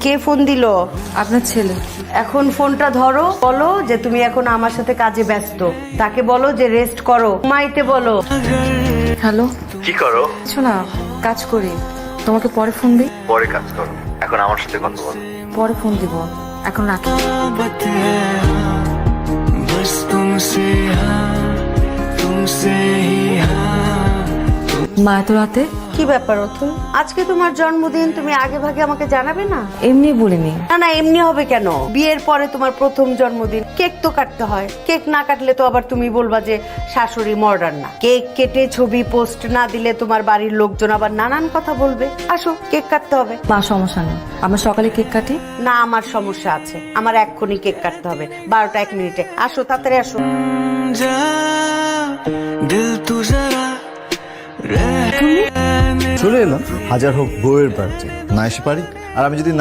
কে phone দিল? আপনার ছেলে। এখন ফোনটা ধরো, বলো যে তুমি এখন আমার সাথে কাজে ব্যস্ত। তাকে বলো যে রেস্ট করো, ঘুমাইতে বলো। হ্যালো, কি করো? কিছু না, কাজ করি। তোমাকে পরে ফোন দিই। পরে কাজ করো, এখন আমার সাথে কথা বলো। পরে ফোন দিব, এখন রাখি। बस तुमसे हाँ, तुमसे ही हाँ। মা এত রাতে? কি ব্যাপার অতুল, আজকে তোমার জন্মদিন, তুমি আগে ভাগে আমাকে জানাবে না? এমনি বলিনি। না না, এমনি হবে কেন? বিয়ের পরে তোমার প্রথম জন্মদিন, কেক তো কাটতে হয়। কেক না কাটলে তো আবার তুমি বলবা যে শাশুড়ি মডার্ন না। কেক কেটে ছবি পোস্ট না দিলে তোমার বাড়ির লোকজন আবার নানান কথা বলবে। আসো, কেক কাটতে হবে। মা সমস্যা নেই, আমরা সকালে কেক কাটি। না, আমার সমস্যা আছে, আমার এক্ষুনি কেক কাটতে হবে। 12টা 1 মিনিটে। আসো, তাড়াতাড়ি আসো। जा दिल तू जरा চলে এলাম, হাজার হোক বউয়ের বাড়িতে না এসে পারি। আর আমি যদি না